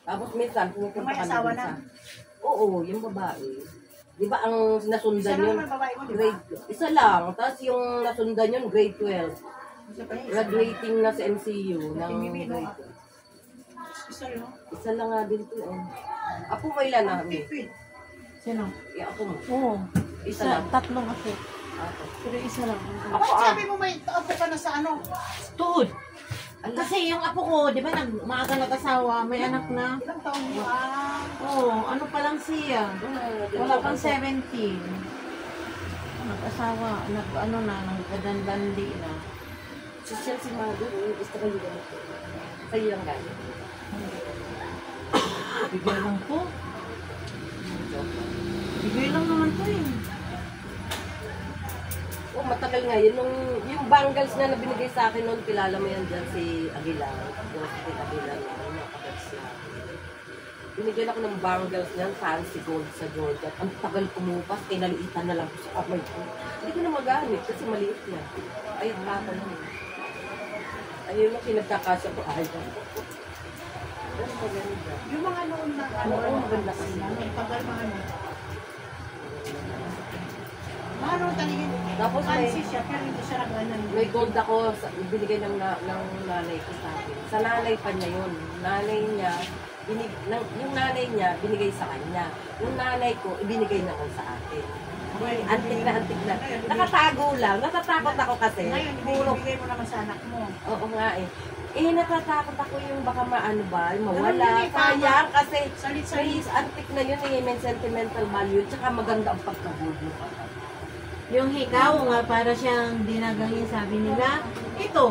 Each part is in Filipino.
Tapos minsan, pumupunta May kami asawa dun na? sa... Oo, yung babae. Di ba ang nasundan Isa lang yun? naman babae mo, di ba? Grade, isa lang. Tapos yung nasundan yun, grade 12. Isa pa yun. Graduating na sa MCU ng grade 12. Isa lang. Isa lang nga din to. Apo mo ilan na kami? Pipit. Sino? Ako mo. Oo. Isa lang. Tatlong ako. Ako. Pero isa lang. Bakit sabi mo may apo ka na sa ano? Tuhod. Kasi yung apo ko, di ba, maaga nag-asawa, may anak na. Ilang taon mo? Oo, ano pa lang siya. Wala pang 17. Nag-asawa, nagkadanlandi na. Social si Mado, gusto ko yung ganito. Sa'yo lang gano'n. Bigay lang po. Bigay lang naman to eh. Oh, matagal nga yun. Yung bangles na binigay sa akin noon, kilala mo yan dyan si Aguilar. Si Aguilar na, yung nakabag siya. Binigyan ako ng bangles niyan, fancy gold sa Jordan. Ang tagal kumupas, kinaliitan na lang ko sa kamay ko. Hindi ko na magamit kasi maliit na. Ay, ang tata na yun. Ayun yung pinagkakasya ko. Ay, yan maganda. Yung mga noon na ano, maganda kasi. tagal mga ano. Mahalo talaga. Tapos Fancy siya, pero hindi siya nag-anan. may gold ako, binigay ng nanay ko sa akin. Sa nanay pa niya yun. Nanay niya, yung nanay niya, binigay sa kanya. Yung nanay ko, ibinigay na ko sa akin. Antik na, antik na. Nakatago lang. Natatakot ako kasi. Ngayon, ibigay mo naman sa anak mo. Oo nga eh. Natatakot ako yung baka maano ba, mawala. Ano, Sayang kasi Salit-salit. antik na yun eh, may sentimental value. Tsaka maganda ang pagkagold mo. Yung hikaw nga, para siyang dinagangin, sabi nila. Ito,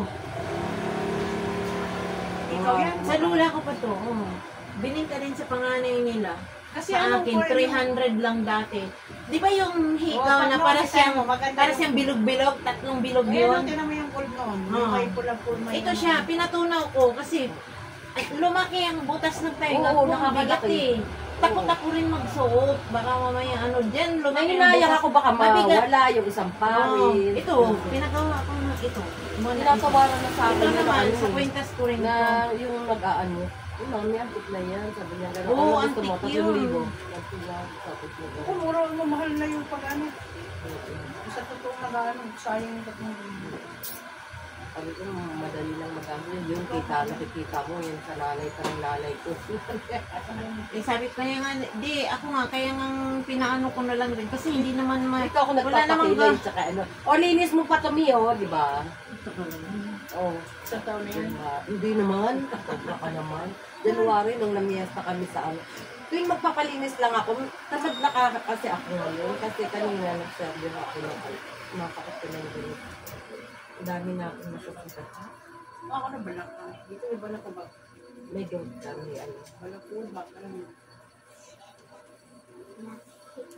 Ikaw yan. sa lula ko pa to. Oh. Bininta din sa panganay nila. Kasi Sa anong akin, foreign 300 lang dati. Di ba yung hikaw na para siyang, bilog-bilog, tatlong bilog Ngayon, yun? tinan mo yung gold noon. Oo. Yung may pula-pula. Ito siya, pinatunaw ko kasi lumaki ang butas ng tenga Oo, ko, nakabigat bigat eh. Takot ako rin magsuot, baka mamaya ano, dyan lumaki ang Nahinayang butas. ako baka Mabigat. mawala yung isang Oo, parin. ito, pinagawa ko na ito. Tinatawaran na sa akin Ito na naman, ano, sa kwintas ko rin ito. na yung nag-aano. Yung mami, antik na yan. Sabi niya gano'n. Oo, Ano gusto mo? antik 3,000. yun. Antik lang. Sabi ko Ako, gano'n. mura mo, mahal na yung pag-ano. Sa totoong nag-ano, sayang yung tatlong. Sabi ko, madali lang mag-ano. Yung kita, nakikita mo, yung sa nanay pa ng nanay ko. Eh, sabi ko niya nga, di, ako nga, kaya nga pinaano ko na lang rin. Kasi hindi naman Ikaw ako wala namang nagpapakilay, tsaka ano. O, linis mo pa to, Mio, di ba? Oo. Sa taon na yan. Hindi naman. Sobra ka naman. January, nung namiesta kami sa ano. Tuwing magpapalinis lang ako, tamad na kasi ako ngayon. Kasi kanina nag-serve ako ng mapakot ko ng ganito. Ang dami na akong nasusukat. Ako na balak. Dito may balak ko ba? May gold kami, ano. Balak ko ba? Alam mo.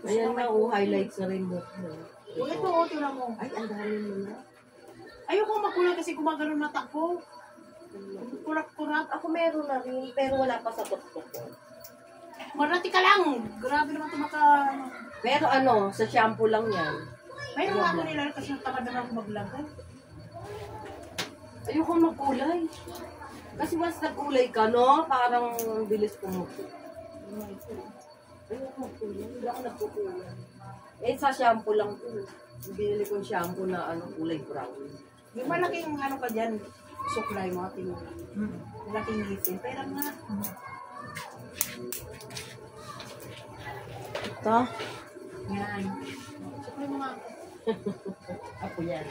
Ayan na, highlights na rin mo. O ito, tingnan mo. Ay, ang dami mo na. Ayoko magkulay kasi gumagano mata ko. Kurak-kurak. Ako meron na rin, pero wala pa sa tuktok ko. Marati ka lang. Grabe naman ito maka... Pero ano, sa shampoo lang yan. Mayroon nga ako nila kasi tamad naman ako maglagay. Ayoko magkulay. Kasi once nagkulay ka, no? Parang bilis pumuti. Ayoko magkulay. Hindi ako nagkukulay. Sa shampoo lang po. Binili kong shampoo na ano, kulay brown. Yung malaking ano ka dyan, suklay mo, tingnan. Malaking ngipin. Pero nga. Ito. Yan. Suklay mo nga. Ako yan.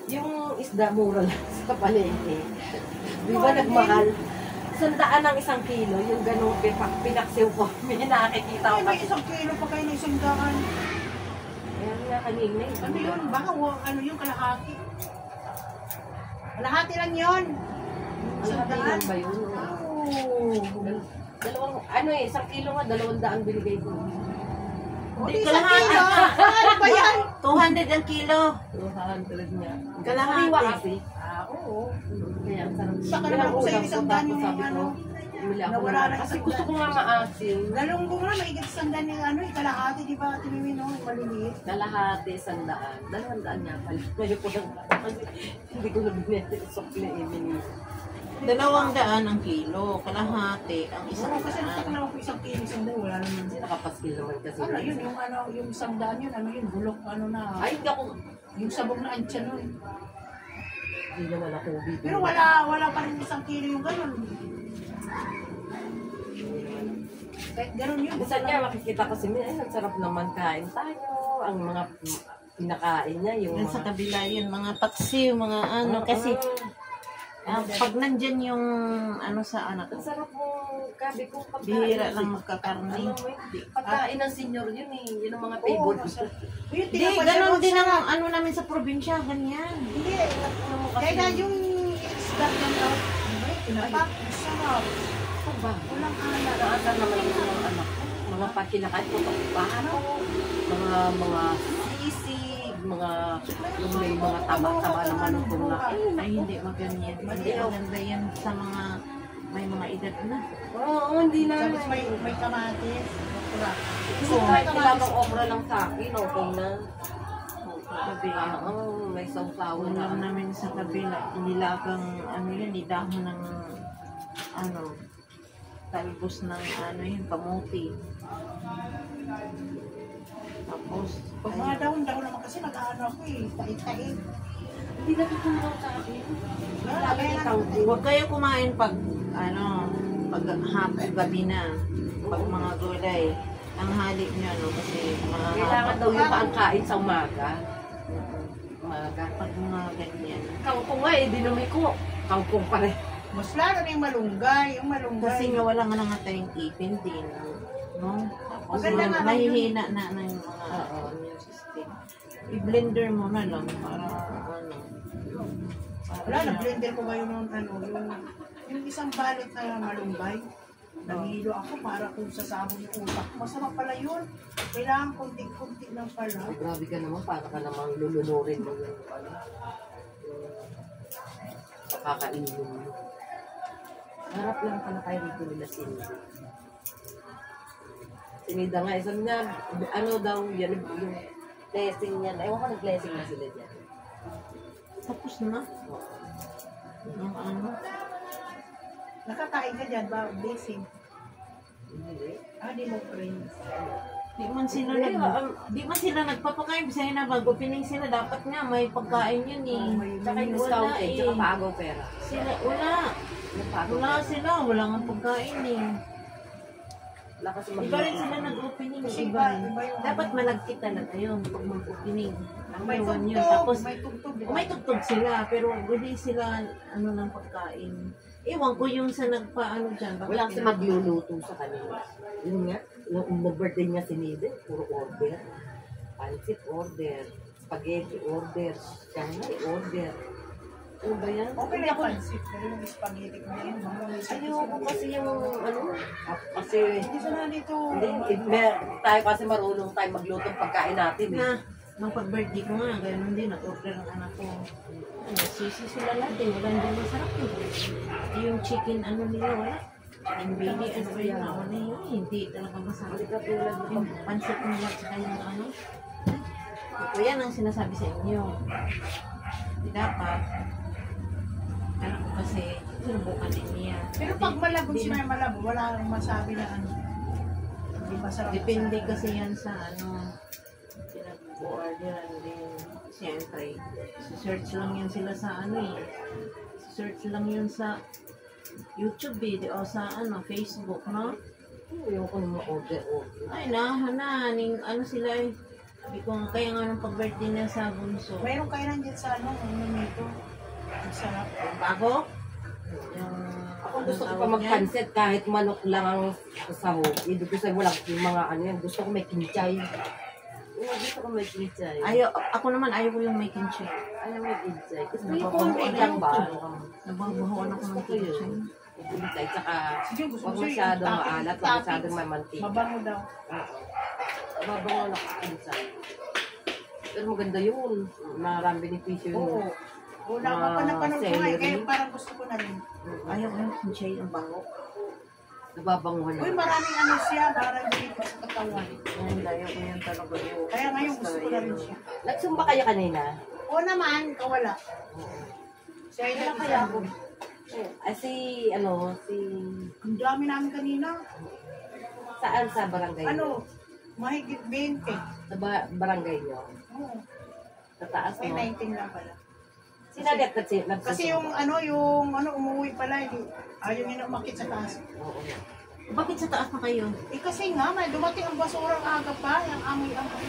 Yung isda mura lang sa palengke. Di ba nagmahal? 100 ang 1 kilo, yung ganong pinaksiw ko. May nakikita ko Ay, may kasi. 1 kilo pa kayo ng 100 daan. Ayan nga kanina eh. Ano yun? Baka ano yung kalahati. Kalahati lang yun. Ang daan ba yun? Oh. Dalawang, ano eh, 1 kilo nga, 200 binigay ko. Hindi, Isang kalahati. kilo. Ano ba yan? 200 ang kilo. 200 niya. Kalahati. Sariwa kasi. Oo. Kaya ang sarap. Saka naman ako sa isang daan yung sabi ko, ano. Bumili ako Nawala na kasi isang gusto ko nga maasim. Galunggong na, maigit sandaan yung ano, kalahati, di ba, tinimin, no? Maliliit. Kalahati, 100. 200 nga pala. Ngayon ko lang kasi hindi ko na binili sa sukli. 200 ang kilo, kalahati ang Kasi isang kasi daan. naman ako isang kilo, sandaan, wala naman. Nakapaskil naman kasi. Ano yun, yung ano, yung sandaan yun, ano yun, bulok, ano na. Ay, hindi ako. Yung sabog na antya nun. Hindi naman ako bibili. Pero wala pa rin isang kilo yung ganun. Kahit ganun yun. Minsan nga makikita ko si Mina, ay, ang sarap naman kain tayo. Ang mga pinakain niya, yung Yan sa kabila yun, mga paksiw, mga ano, kasi pag nandyan yung ano sa anak ang ko, sarap mo, kabi ko pagkain. bihira lang magkakarne. Ano mo pagkain ng senior yun eh. Yun ang mga favorite. Hindi, ganun din ang ano namin sa probinsya, ganyan. Hindi, kaya yung isda yan daw. Pinapak, sarap. Ito ba? Walang alat. Naasan naman ang mga anak ko. Mga pakinakain ko, paano? Mga sisig, mga yung may mga taba-taba naman ito na. Ay, hindi maganyan. Hindi maganda yan sa mga, may mga edad na. Oo, hindi na. Tapos may kamatis. Okra. Gusto kahit nilamang okra lang sa akin, okay na. Kabila. Oo, may sausawan na. Ulam namin sa kabila, nilagang ano yun, nidahon ng ano, talbos ng ano yun, kamuti. Tapos, Pag mga dahon-dahon naman kasi nag-ano ako eh, tait-tait. Hindi natutulong sa akin. Lagi ikaw din. huwag kayo kumain pag ano, pag hapon, gabi na, pag mga gulay. Ang halip nyo, ano, kasi Kailangan daw yung paangkain sa umaga. Umaga. pag mga ganyan. Kangkong nga eh, dinumi ko. Kangkong pa rin. Mas lalo na yung malunggay. Yung malunggay. Kasi nga wala nga nga tayong ipin din. No? Tapos Maganda nga lang mahihina na ng mga Oo. immune system. I-blender mo na lang para ano. Wala, na-blender ko ngayon yung ano, yung isang balot na malunggay. Nahilo ako para kung sasabog yung utak. Masarap pala yun. Kailangan konti-konti lang pala. Ay, grabe ka naman, para ka namang lulunurin mo yung ano. Pakakainin mo. Harap lang pala tayo dito nila Cindy. Sinida nga, isang niya, ano daw yan, yung blessing niya. Ewan ko, nag-blessing na sila dyan. Tapos na. Yung ano. Nakakain ka dyan ba? Blessing. Hindi. Di mo friends. Di man sila nagpapakain kasi na bago pining sila dapat nga may pagkain yun eh. Tsaka yung discount eh, tsaka paagaw pera. Sila wala. Nagpaagaw Wala pera. sila, wala nga pagkain eh. Wala kasi Iba rin sila nag-opening, Kasi iba rin. iba yung- Dapat malagkit talaga yun pag mag-opening. Ang May iwan yun. tugtog. Tapos May tugtog. di ba? may tugtog sila, pero hindi sila ano ng pagkain. Ewan ko yung sa nagpaano dyan. bakit Wala kasi sila- magluluto sa kanila. Yun nga, yung nag-birthday niya si Nide, puro order. Pancit order, spaghetti order, shanghai order. Ano ba yan? Okay na yung pancit. Pero yung spaghetti ko na yun. Ayoko kasi yung ano, kasi Hindi sana dito. tayo kasi marunong tayo magluto ng pagkain natin eh. Na, nung pag-birthday ko nga, ganun din, nag-order ang anak ko. Ano, sisi sila lahat eh, wala din masarap yun. Yung chicken, ano nila, wala. Chicken baby, ano ba yun, wala yun, hindi talaga masarap. Hindi ka tulad ng Yung pancit nila, tsaka yung ano. Ito yan ang sinasabi sa inyo. Hindi dapat. Ano ko kasi, sinubukan din niya. Pero pag malabo Di- si Maya Malabo, wala nang masabi na ano. Hindi masarap. Depende kasi yan sa ano, pinag-orderan din. Siyempre, search lang yan sila sa ano eh. Search lang yun sa YouTube video o sa ano, Facebook, no? Ayoko nang ma-order. Ay, ning ano sila eh. Sabi ko nga, kaya nga nung pag-birthday niya sa bunso. Mayroon kayo nandiyan sa ano, nito. Masarap. Bago? Yung, Ako gusto ko anong pa tawag niyan? magpansit kahit manok lang ang sahog. Ibig ko sabihin walang yung mga ano yan. Gusto ko may kinchay. Gusto ko may kinchay. Ako naman, ayaw ko yung may kimchi. Ayaw may kinchay. Gusto ko yung Nababaho corned lang ba? Nababahoan ako ng kimchi. Kinchay. Tsaka Sige, gusto huwag ko siya masyadong yung maalat. Huwag toppings. masyadong may mantika. Mabango daw. Mabango na kinchay. Pero maganda yun. Maraming beneficyo yun. Oo. Wala ka pa napanood ko nga eh, celery. kaya parang gusto ko na rin. Ayaw ko yung kimchi, ang bango. Nababanguhan Uy, ako. maraming ano siya, parang dito sa katawan. Ang layo ko yan talaga yun. Kaya ngayon gusto ko na rin siya. Nagsumba kayo kanina? Oo naman, kawala. Siya ay Kaya kaya ako. Si, Ang dami namin kanina. saan sa barangay? Ano, mahigit 20. Sa barangay nyo? Oo. Sa taas Ay, mo? 19 lang pala. Sinadet kasi Kasi yung umuwi pala, ayaw niya na umakit sa taas. Oo. Bakit sa taas na kayo? Eh kasi nga, may dumating ang basura aga pa, yung amoy-amoy.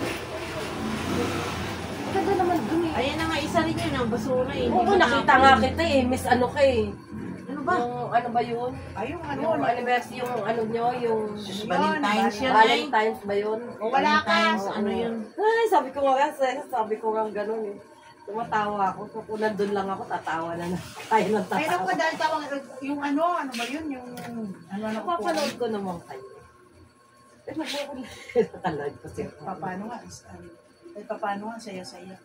Maganda naman dun eh. Ayan na nga, isa rin yun ang basura eh. Oo, nakita nga kita eh. Miss ano ka eh. Ano ba? Yung ano ba yun? Ay, yung ano, Yung anniversary, yung ano nyo, yung Valentine's yun eh. Valentine's ba yun? Wala ka. Valentine's, ano yun? Ay, sabi ko nga ganun eh. Tumatawa ako. So, kung nandun lang ako, tatawa na tayo ng Ay, naku, tatawa. dahil tawag, yung ano ba yun, yung, ano po. Napapanood ko naman kayo. Eh, nagpapanood ko siya. Paano nga, paano nga, saya-saya.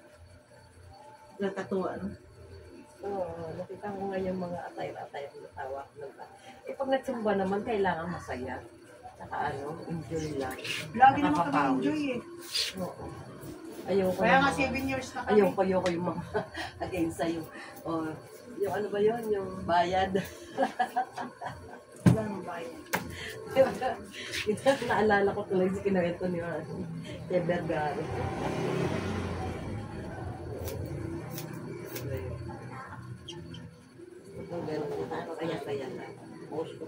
Natatuwa, no? Oo, nakita ko nga yung mga atay-atay ang natawa ko ng tao. Eh, pag natsumba naman, kailangan masaya. Tsaka enjoy lang. Lagi naman kami Nakakapawi. enjoy eh. Oo. Ayoko Kaya naman. nga 7 years na kami. Ayoko yung mga against sa'yo. O, yung ano ba yun? Yung bayad. Wala nang bayan. Naalala ko tuloy si kinuwento ni Vergara. Ano kaya na? Post ko.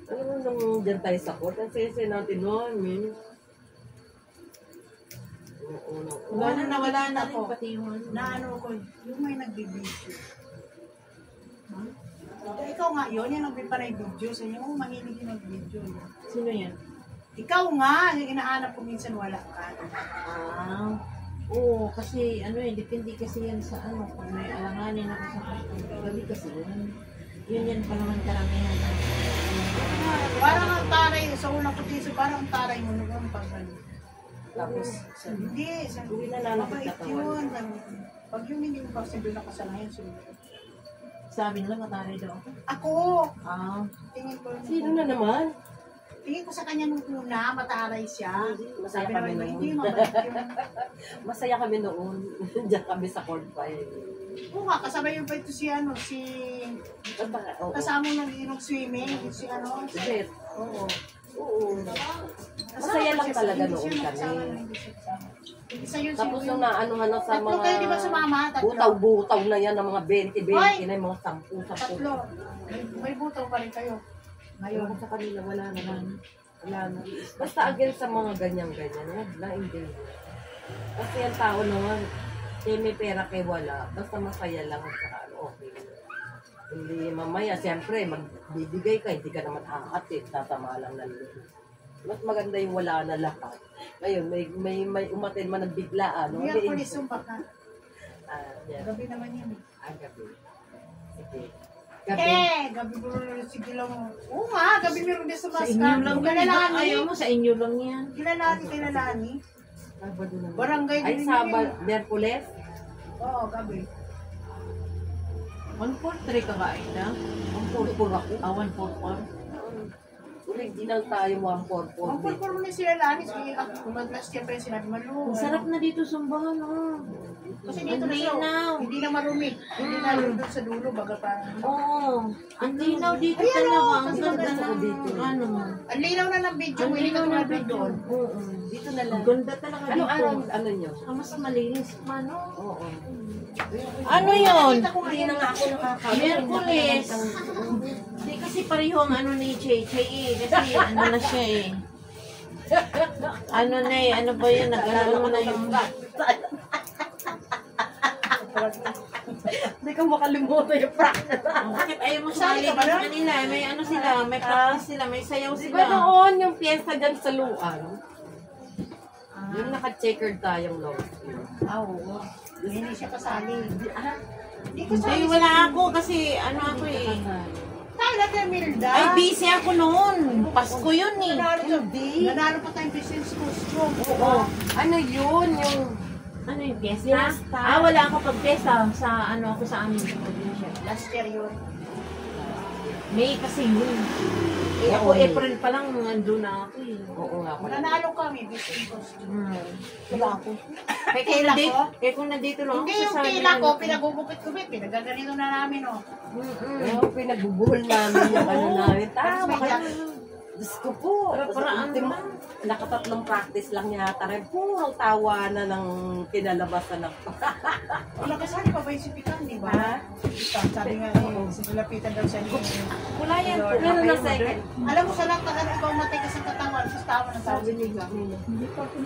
Alam mo, nung dyan tayo sa court, ang saya natin noon, min. Wala na, wala na rin ako. pati yung ano. Na ano ko, yung may nagbibideo. Huh? Ikaw nga yun, yung nagpipanay video sa inyo, kung mahilig yung mag-video. Sino yan? Ikaw nga, yung inaanap ko minsan wala ka. Ah, oo, kasi ano eh, depende kasi yan sa ano, kung may alanganin ako sa customer. Gabi kasi yun pa naman karamihan. Parang ang taray, sa unang kutiso, parang ang taray mo noon pag ano. Tapos, hindi, Hindi na lalapit mabait yun. Pag yung hindi mo possible na kasalayan, sumunod. Sabi nila mataray daw ako. Ako, Ah, tingin ko. Sino na naman? Tingin ko sa kanya nung una, mataray siya. Masaya Sabi kami naman, noon. hindi, mabait yun. Masaya kami noon. Diyan kami sa court pa eh. Oo nga, kasabay yung pa ito si ano, si... Oo. Kasama nang inog swimming, si ano. Jet. Oo. Oo. Masaya lang talaga Hindi noon siya kami. nakasama na hindi siya kasama. Isa yun, Tapos si nung naano sa Tatlo mga kayo, di ba sumama? Tatlo. butaw-butaw na yan ng mga 20-20 Hoy! na yung mga 10-10. Tatlo. May butaw pa rin kayo. Ngayon Ngayon. sa kanila, wala na. Wala na. Basta against sa mga ganyan-ganyan, wag lang hindi. Kasi ang tao naman, kaya may pera kay wala, basta masaya lang at saka okay. Hindi mamaya, siyempre, magbibigay ka, hindi ka naman aatid, tatama lang ng loob. Mas maganda yung wala na lahat. Ngayon, may umatin man ng biglaan. Hindi ako lisumpak na. Yeah. Gabi naman yun. Gabi. Sige. Gabi. Gabi mo sige lang. Oo nga, gabi meron din sa sa maska. inyo lang yun. Kilalani. Ayaw mo, sa inyo lang yan. Kilalani. Sabado naman. Barangay Ay, din Sabado. yun. Merkules? Oo, gabi. 143 ka ba, Aida? Ang purpur ako. 144. Original tayo, 144. Ang purpur mo na sila Lani. Sige, ako, last year pa yung sinabi, malu. Ang sarap na dito sumbahan, oh. Kasi dito na siya, Linaw. hindi na marumi. Hindi na doon sa dulo, baga parang. Oo. Ang linaw dito Ay, ano, talaga. Ang mas ganda maganda ng dito. ano. Ang linaw na ng video, Ang hindi ka linaw ng tulad video. doon. Oo. Dito na lang. Ang ganda talaga Ano dito. araw, ano nyo? Ang mas malinis pa, no? Oo. Ano yun? Nakita ko Hindi na nga ako nakakawin. Miyerkules. Hindi kasi pareho ang ano ni Chay eh. Kasi ano na siya eh. Ano na eh, ano ba yun? Nag-ano mo na yung... Hindi ka makalimutan yung practice. Bakit ayaw mo Sali sali ka ba sa nun? kanila? May ano sila, may practice sila, may sayaw Di sila. ba noon yung piyesta dyan sa Luan? Yung naka-checkered tayong long sleeve. Oo. Hindi siya kasali. Hindi Ay, kasali. wala ako kasi ano ako eh. Tayo natin, Milda. Ay, busy ako noon. Pasko yun eh. Nanalo pa tayong business costume. Oo. Ano yun? Yung... Ano yung piyesta? Piyesta. Ah, wala ako pag piyesta sa ano ako sa amin sa probinsya. Last year yun. May kasi yun. Eh ako April pa lang nandun na ako eh. Oo nga pala. Nanalo kami, business. Wala ako. Eh kung nandito lang Hindi ako yung sa tila ko, pinagugupit ko, pinagaganito na namin, oh. Oo, pinagbubuhol namin yung ano namin. Tama ka. Diyos ko po. Paraan Ultimo, nakatatlong practice lang yata rin. Puro tawa na ng kinalabasan ng Nakasali pa ba yung si Pican, di ba? Ha? Sabi nga eh, sinulapitan daw siya ni... Wala yan po. Pero na second. Alam mo sa lahat na ikaw matigas ang katawan, sa tawa ng sabi ni Gam.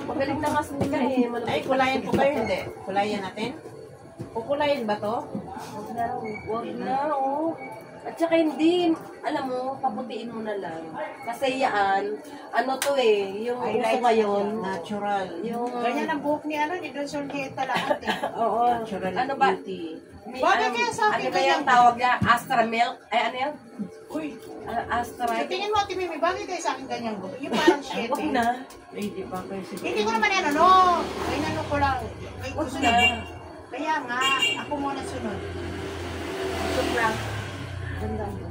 Magaling na kasi ka eh. Ay, kulayan po kayo, hindi? Kulayan natin? Kukulayan ba to? Huwag na, oo. At saka hindi, alam mo, paputiin mo na lang. Kasi yan, ano to eh, yung uso ngayon. Natural. Yung, Ganyan ang buhok ni ano, ni Don Soldieta lahat eh. oo, Natural ano ba? beauty. Bakit kaya sa akin ano ba yung tawag niya? Astra milk? Ay, ano yan? Uy, Astra. sa tingin mo, Ate Mimi, bakit kaya sa akin ganyan buhok? Yung parang shit Huwag eh. na. Ay, di ba kayo sige. Hindi ko naman yan, ano, ay nano ko lang. Ay, Huwag gusto na. na. Kaya nga, ako muna sunod. Sobrang. Ganda mo.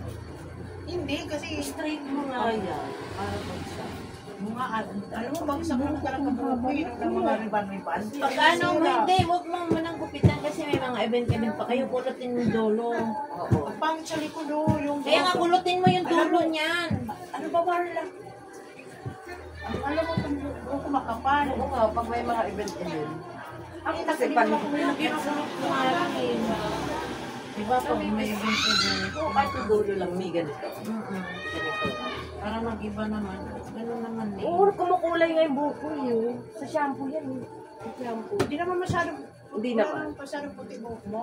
Hindi, kasi Straight mo nga yan. Para magsa. mga, alam mo, bagsak mo talaga buhok ko, yun ang mga riban-riban. Pag ano, hindi, huwag mo manang gupitan kasi may mga event-event pa kayo, kulutin yung dulo. Oo. Ang pangit sa likod, yung Kaya nga kulutin mo yung dulo niyan. ano ba, Marla? Alam mo, itong buhok ko makapal. Oo nga, pag may mga event-event. Ako kasi Hindi pag naman ako may Kinukulot mo nga lang eh. Diba pag may event-event? Oo, kahit yung dulo lang, may ganito. Mm-mm. Ganito. Para mag-iba naman. Ganun naman eh. Oo, kumukulay nga yung buhok ko yun. Sa shampoo yan eh. Sa shampoo. Hindi naman masyadong, Hindi wala naman. naman masyadong puti buhok mo.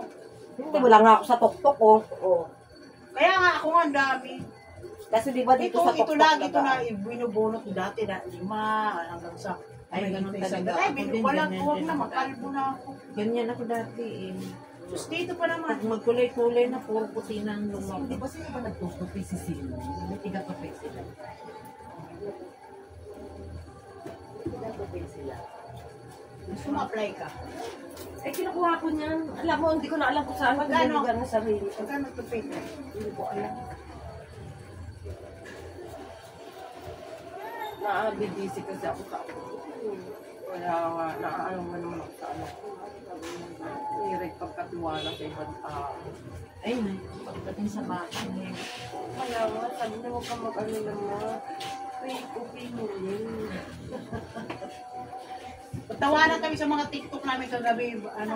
Hindi, wala nga ako sa tuktok oh. Oo. Kaya nga ako nga ang dami. Kasi di ba dito sa Ito tuktok lagi ito ba? na binubunot dati na 5 hanggang sa Ay, ganun talaga. Ay, Ako din, wala, ganyan huwag din na, ako. makalbo na ako. Ganyan ako dati eh. Tapos dito pa naman. Pag magkulay-kulay na, puro puti na ang Hindi lumabas. ba sila ba nagtutupi si Sino? May tiga-tupi sila. Tiga-tupi sila. Gusto ma-apply ka. Eh, kinukuha ko niyan. Alam mo, hindi ko na alam kung saan ko Magkano? lugar na sarili ko. Pagka nagtupit ka. Hindi ko alam. Na-busy kasi ako sa ako. Kaya naaano nga naman ako sa anak ko. Nirek pagkatiwala sa ibang tao. Ay, pagdating sa bata niya. Kaya nga, sabi na huwag kang mag-ano naman. Okay mo yun. Tawanan kami sa mga TikTok namin kagabi. Ano?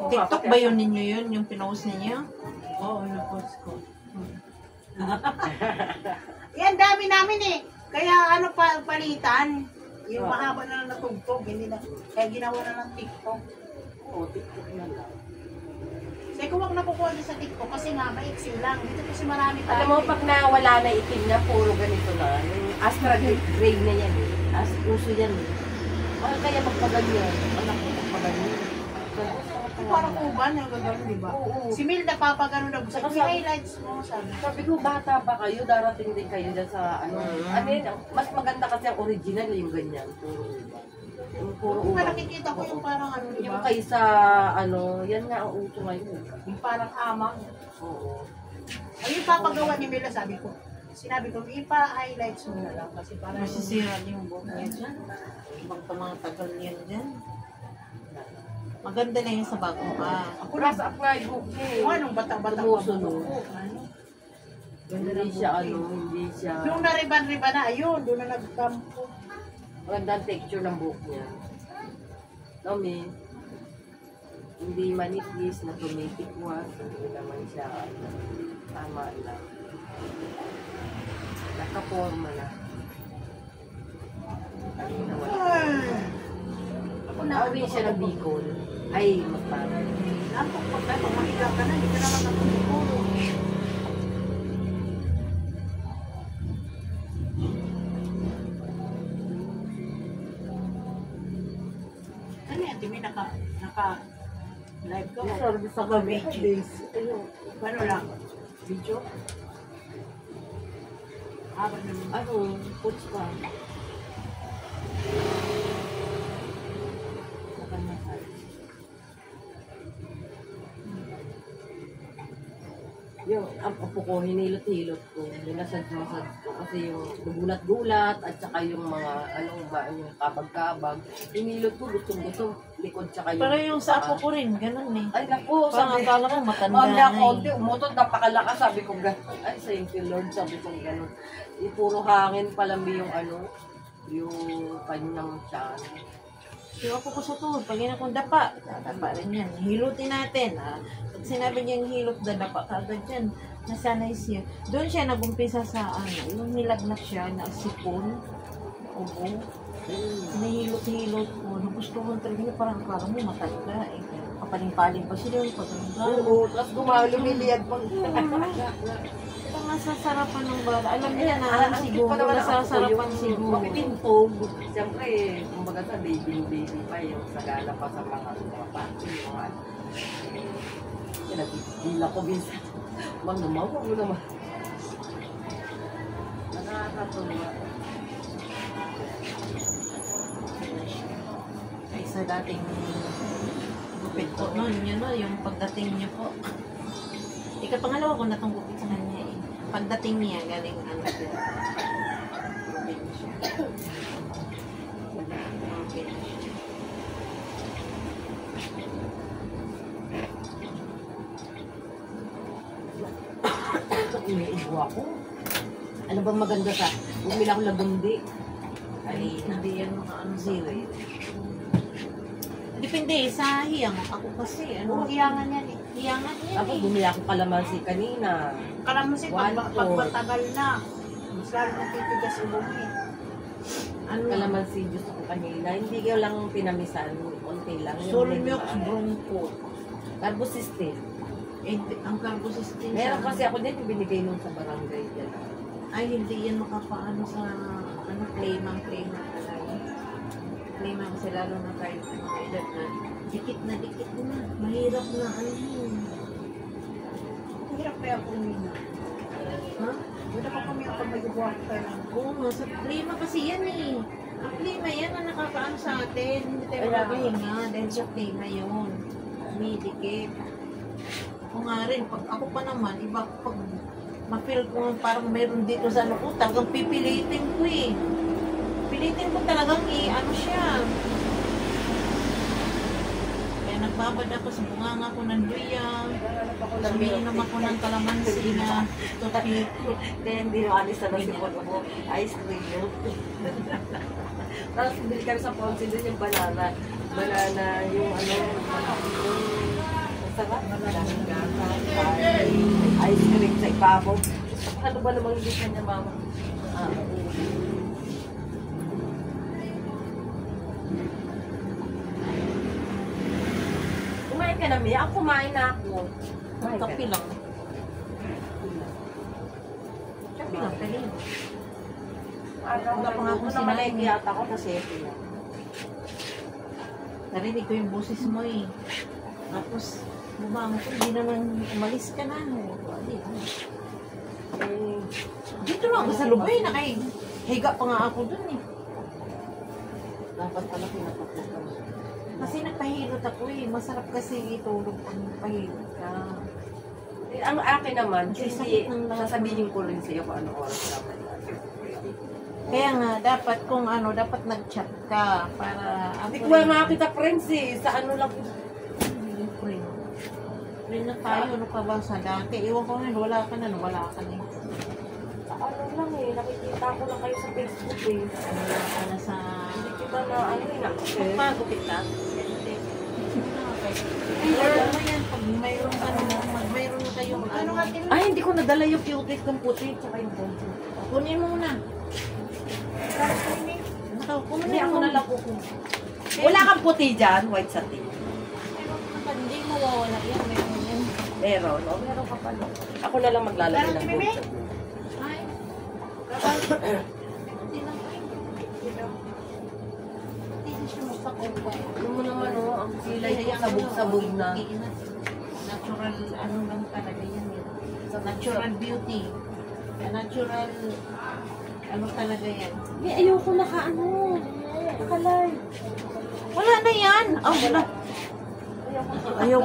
TikTok ba yun ninyo yun? Yung pinost ninyo? Oo, na-post ko. Yan, dami namin eh. Kaya ano pa palitan? Yung mahaba na lang natugtog. Hindi na, kaya ginawa na ng TikTok. Oo, TikTok na lang. Kasi kung wag nakukuha din sa TikTok kasi nga maiksi lang. Dito kasi marami tayo. Alam mo, pag nawala na itim niya, puro ganito na. Yung Astra gray na yan eh. Uso yan eh. Kaya magpaganyan. Anak ko magpaganyan. Parang uban yung gagawin, di ba? Oo. Si Mil napapagano na gusto. Saka May highlights mo, sabi. Sabi ko, bata pa kayo, darating din kayo dyan sa ano. Ano yun, mas maganda kasi ang original yung ganyan. Yung puro Kung ulo. nakikita ko yung parang ano, di Yung ba? kaysa ano, yan nga ang uso ngayon. Yung parang amang. Oo. Ay, yung papagawa ni Mila, sabi ko. Sinabi ko, ipa-highlights mo na lang kasi parang... Masisira yung buhok niya dyan. Ibang tumatagal yan dyan. Maganda na yun sa bago ka. Ako Plus lang. up nga yung book niya eh. Kung anong bata-bata Tumusunod. Ano? Hindi siya ano, hindi siya. Yung nariban-riban na, ayun, doon na nagkampo. Maganda ang texture ng buhok niya. No, me. Hindi manipis na tumitik was. Hindi naman siya ano, tama lang. Nakaporma na. Ako na, Nauwi siya ng Bicol. Ay, magpapag. Lampok pag pag mahiga ka na, hindi ka naman natuturo. Ano yan, Timi, naka-live ka? Sorry sa gabi. Ano lang? Video? Haba naman. Ano, puts pa. Yung ang apo ko, hinilot-hilot ko, minasad-masad ko kasi yung gulat-gulat at saka yung mga yung kabag-kabag. Hinilot ko, gustong-gusto, likod tsaka yung... Pero yung sa apo ko rin, ganun eh. Ay, naku, Parang sabi, akala ko matanda Mami, na konti, eh. umutot, napakalakas, sabi ko, ay, thank you Lord, sabi ko gano'n. Yung puro hangin palambi yung yung kanyang tiyan. Yung apo ko sa tuhod, pag yun akong dapa rin yan. Hilutin natin. Pag sinabi niya yung hilot na dapa, kagad yan. Nasanay siya. Doon siya nagumpisa sa yung nilagnat siya na sipon, na ubo. Hinahilot-hilot ko. Nagustuhan talaga niya, parang akala mo matanda eh. Kapaling-paling pa sila yung pagkakala. Oo, tapos lumiliyad pag... Ito nga sasarapan ng bala. Alam niya na siguro, nasasarapan siguro. Mapipintog. Siyempre, kumbaga sa baby pa yung sagala pa sa mga pati, mga nagpipila ko minsan. Wag mo naman. Nakakatuwa. Ay, sa dating gupit po noon, yun no, yung pagdating niya po. Ikapangalawa ko na itong gupit sa kanya eh. Pagdating niya, galing gupit siya. Okay. Umiibo ako. Ano bang maganda sa bumila ko lagundi? Ay, hindi yan makaano zero eh. Depende sa hiyang. Ako kasi, Oo, hiyangan yan eh. hiyangan yan Ako eh. bumili ako kalamansi kanina. Kalamansi, pag One-fourth. matagal na, mas lalo na titigas ulo mo eh. Ano? Kalamansi juice ko kanina. Hindi ko lang pinamisan. Konti lang. Yung Soul medyo milk, maalat. bronco. Carbosystem. Eh, ang carbosystem Meron kasi ako din yung binigay nung sa barangay dyan. ay hindi yan makapaano sa claimang talaga. Claimang kasi lalo na kahit mga edad na dikit na. Mahirap na yun. Hirap kaya kumina. Ha? Wala ka kumina pag may gubuha ka na. Oo nga, sa klima kasi yan eh. Ang klima yan ang nakakaano sa atin. Hindi tayo Kaya- makakahinga dahil sa klima yun. Umidikit. O nga rin, pag ako pa naman, iba pag ma-feel ko parang meron dito sa ano ko, talagang pipilitin ko eh. Pilitin ko talagang ano siya. Kaya nagbabad ako sa bunganga ko ng luya. Suminom ako ng kalamansi na toothpick. Kaya hindi nyo alis na si Bono. Ice cream yun. Tapos bili kami sa Ponce din yung banana. Banana, yung yung sarap. Ice cream sa ibabaw. Ano ba namang hindi kanya mama? Kumain ka na, Mia? Ako kumain na ako. Kumain ka Kapi na. lang. Kapi lang, pwede. Wala pa nga ako sinain. Yata ko kasi lang. Narinig ko yung boses mo eh. Tapos, bumangon ko, hindi naman umalis ka na. Eh, Dito lang ako sa lubay, nakahiga pa nga ako dun eh. dapat pala pinapaputan. Kasi nagpahilot ako eh. Masarap kasi itulog pag nagpahilot ka. Eh, ang akin naman, Kasi hindi, sakit ng lahat. sasabihin ko rin sa'yo kung anong oras dapat. Kaya nga, dapat kung dapat nag-chat ka para... Hindi ko nga kita friends eh, sa ano lang. Friend. Friend na tayo, ano ka ba sa dati? Iwan ko na, wala ka na eh. Sa ano lang eh, nakikita ko lang kayo sa Facebook eh. Wala ka na sa... Hindi kita na ano eh, nakikita. Pagpagupit ka? Alam mo yan, pag mayroon ka mayroon kayong Ano nga din? Ay, hindi ko nadala yung cute ng puti, tsaka yung poncho. kunin mo na. Hindi ako nalang kukuha. Wala kang puti dyan, white satin. Hindi mo wawala yan, meron yan. Meron, no? Meron ka pala. Ako na lang maglalagay ng Meron, poncho. Ay, hindi lang kayo. Hindi siya magpakumpay. Ano mo naman, oh, ang silay ko, sabog-sabog na. Natural, ano lang talaga yan eh. Natural beauty. Natural, ano talaga yan. Eh, ayoko na ano. Nakalay. Wala na yan. Oh, wala. Ayoko. Ayaw